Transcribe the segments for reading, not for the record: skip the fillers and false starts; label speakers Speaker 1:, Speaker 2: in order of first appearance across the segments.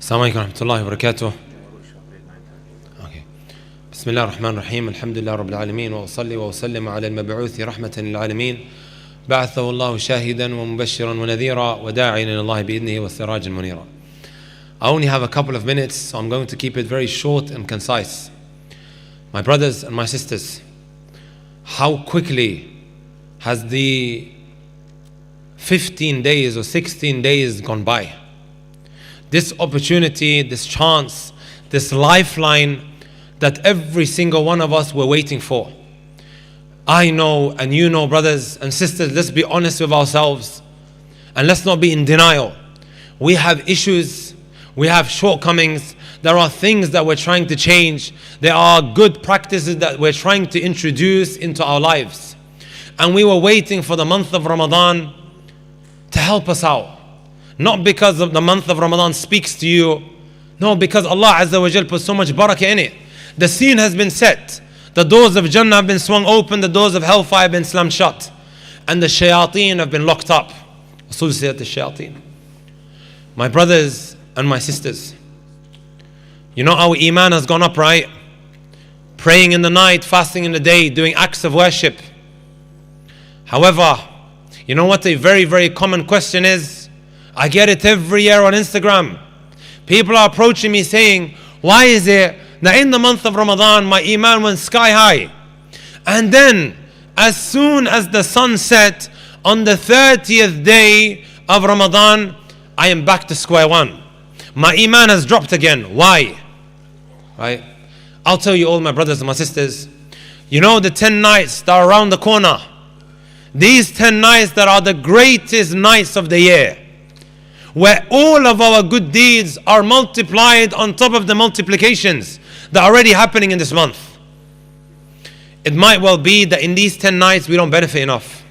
Speaker 1: Assalamu alaikum warahmatullahi wabarakatuh. Okay. Bismillah ar-Rahman ar-Rahim. Alhamdulillah Rabbil Alameen. Wa usalli wa usallim ala al-mab'uthi rahmatan lil alameen. Ba'athahu Allahu shahidan wa mubashiran wa nadhira wa da'iyan ila Allah bi'idhnihi wa sirajan munira. I only have a couple of minutes, so I'm going to keep it very short and concise. My brothers and my sisters, how quickly has the 15 days or 16 days gone by? This opportunity, this chance, this lifeline that every single one of us were waiting for. I know and you know, brothers and sisters, let's be honest with ourselves and let's not be in denial. We have issues, we have shortcomings, there are things that we're trying to change, there are good practices that we're trying to introduce into our lives. And we were waiting for the month of Ramadan to help us out. Not because of the month of Ramadan speaks to you. No, because Allah Azza wa Jal put so much barakah in it. The scene has been set. The doors of Jannah have been swung open. The doors of hellfire have been slammed shut. And the shayateen have been locked up. Rasul said the shayateen. My brothers and my sisters, you know our iman has gone up, right? Praying in the night, fasting in the day, doing acts of worship. However, you know what a very, very common question is? I get it every year on Instagram. People are approaching me saying, why is it that in the month of Ramadan my iman went sky high, and then as soon as the sun set on the 30th day of Ramadan, I am back to square one. My iman has dropped again. Why? Right? I'll tell you all, my brothers and my sisters, you know the 10 nights that are around the corner. These 10 nights that are the greatest nights of the year, where all of our good deeds are multiplied on top of the multiplications that are already happening in this month. It might well be that in these 10 nights we don't benefit enough.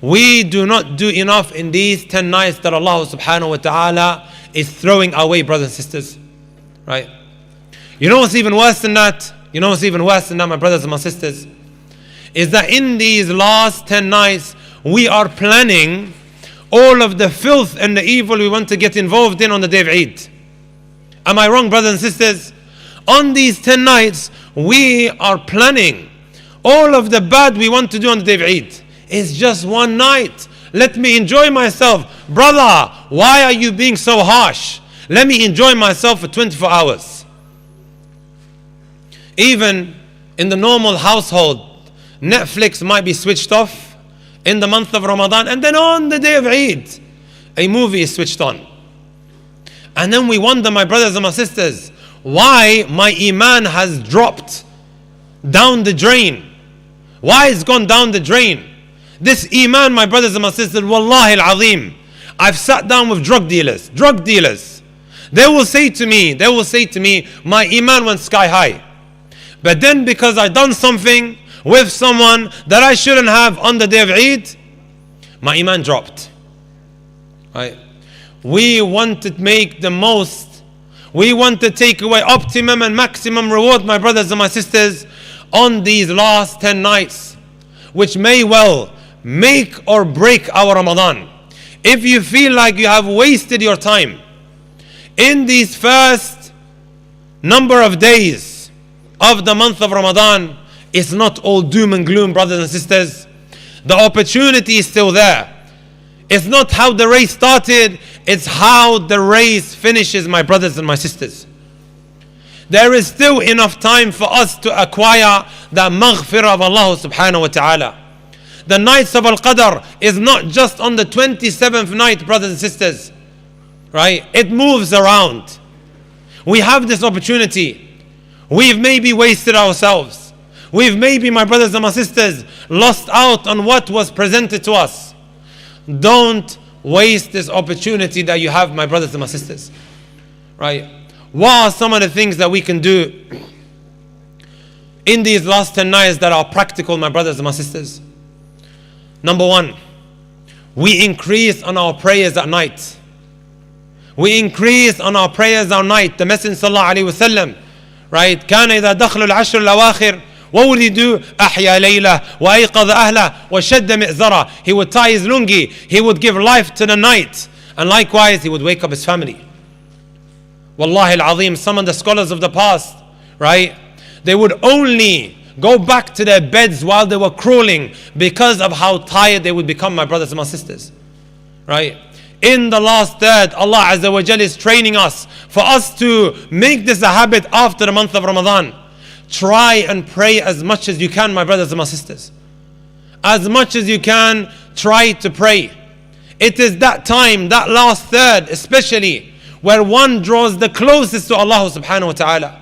Speaker 1: We do not do enough in these 10 nights that Allah subhanahu wa ta'ala is throwing our way, brothers and sisters. Right? You know what's even worse than that? You know what's even worse than that, my brothers and my sisters? Is that in these last 10 nights we are planning all of the filth and the evil we want to get involved in on the day of Eid. Am I wrong, brothers and sisters? On these 10 nights, we are planning all of the bad we want to do on the day of Eid. It's just one night. Let me enjoy myself. Brother, why are you being so harsh? Let me enjoy myself for 24 hours. Even in the normal household, Netflix might be switched off in the month of Ramadan, and then on the day of Eid, a movie is switched on. And then we wonder, my brothers and my sisters, why my iman has dropped down the drain. Why it's gone down the drain? This iman, my brothers and my sisters, wallahi al-azim, I've sat down with drug dealers. They will say to me, my iman went sky high. But then because I done something with someone that I shouldn't have on the day of Eid, my iman dropped. Right? We want to make the most. We want to take away optimum and maximum reward, my brothers and my sisters, on these last 10 nights, which may well make or break our Ramadan. If you feel like you have wasted your time in these first number of days of the month of Ramadan, it's not all doom and gloom, brothers and sisters. The opportunity is still there. It's not how the race started, it's how the race finishes, my brothers and my sisters. There is still enough time for us to acquire the maghfirah of Allah subhanahu wa ta'ala. The nights of Al-Qadr is not just on the 27th night, brothers and sisters. Right? It moves around. We have this opportunity. We've maybe wasted ourselves. We've maybe, my brothers and my sisters, lost out on what was presented to us. Don't waste this opportunity that you have, my brothers and my sisters. Right? What are some of the things that we can do in these last 10 nights that are practical, my brothers and my sisters? Number one, we increase on our prayers at night. We increase on our prayers at night. The Messenger sallallahu alaihi wasallam, right? كان إذا دخلوا العشر الأواخر. What would he do? أحيا ليلة وأيقظ أهله وشد مئزرة. He would tie his lungi. He would give life to the night. And likewise, he would wake up his family. Wallahi al-azim, some of the scholars of the past, right, they would only go back to their beds while they were crawling because of how tired they would become, my brothers and my sisters. Right? In the last third, Allah Azza wa Jal is training us for us to make this a habit after the month of Ramadan. Try and pray as much as you can, my brothers and my sisters. As much as you can, try to pray. It is that time, that last third especially, where one draws the closest to Allah subhanahu wa ta'ala.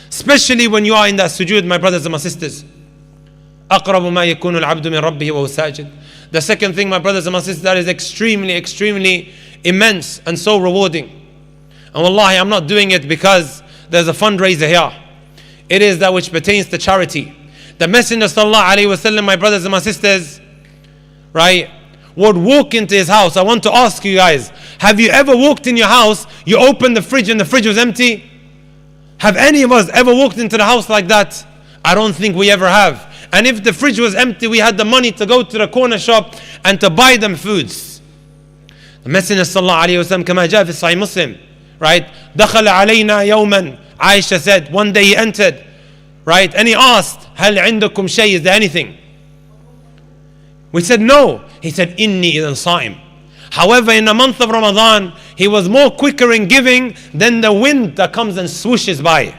Speaker 1: Especially when you are in that sujood, my brothers and my sisters. أقرب ما يكون العبد من ربه وهو ساجد. The second thing, my brothers and my sisters, that is extremely, extremely immense and so rewarding. And wallahi, I'm not doing it because there's a fundraiser here. It is that which pertains to charity. The Messenger sallallahu alaihi wasallam, my brothers and my sisters, right, would walk into his house. I want to ask you guys, have you ever walked in your house, you opened the fridge and the fridge was empty? Have any of us ever walked into the house like that? I don't think we ever have. And if the fridge was empty, we had the money to go to the corner shop and to buy them foods. The Messenger sallallahu alayhi wa sallam, كما جاء في Sahih Muslim, right? دخل علينا يوما, Aisha said, one day he entered, right? And he asked, هل عندكم شيء? Is there anything? We said no. He said, إني إذن صائم. However, in the month of Ramadan, he was more quicker in giving than the wind that comes and swooshes by.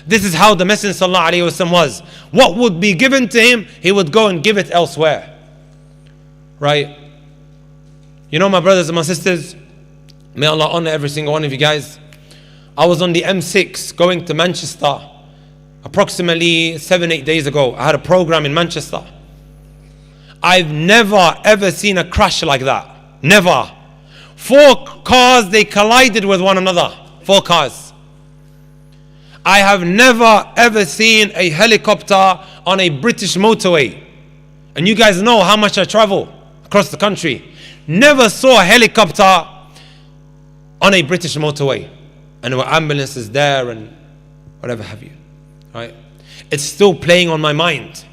Speaker 1: This is how the Messenger sallallahu alaihi wasallam was. What would be given to him, he would go and give it elsewhere. Right? You know, my brothers and my sisters, may Allah honor every single one of you guys. I was on the M6 going to Manchester approximately 7-8 days ago. I had a program in Manchester. I've never ever seen a crash like that. Never. 4 cars, they collided with one another. 4 cars. I have never ever seen a helicopter on a British motorway. And you guys know how much I travel across the country. Never saw a helicopter on a British motorway. And there were ambulances there and whatever have you. Right? It's still playing on my mind.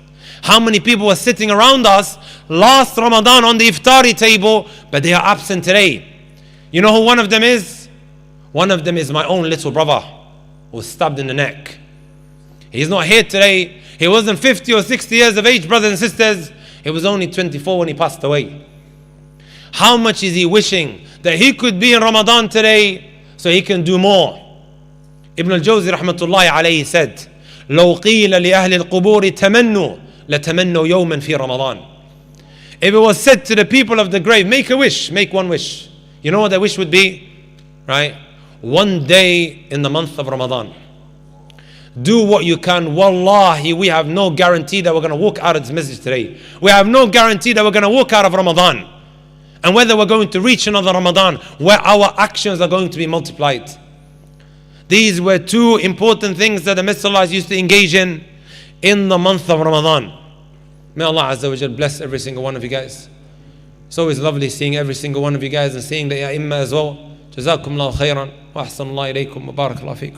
Speaker 1: How many people were sitting around us last Ramadan on the iftari table, but they are absent today? You know who one of them is? One of them is my own little brother who was stabbed in the neck. He's not here today. He wasn't 50 or 60 years of age, brothers and sisters. He was only 24 when he passed away. How much is he wishing that he could be in Ramadan today so he can do more? Ibn al-Jawzi rahmatullahi alayhi said, لو قيل لأهل القبور تمنوا لتمنوا يوما في رمضان. If it was said to the people of the grave, make a wish, make one wish. You know what that wish would be? Right? One day in the month of Ramadan. Do what you can. Wallahi, we have no guarantee that we're going to walk out of this message today. We have no guarantee that we're going to walk out of Ramadan. And whether we're going to reach another Ramadan, where our actions are going to be multiplied. These were 2 important things that the Messenger used to engage in the month of Ramadan. May Allah Azza wa Jal bless every single one of you guys. It's always lovely seeing every single one of you guys and seeing the A'immah as well. Jazakumullahu khairan wa ahsanallahu ilaykum wa barakallahu feekum.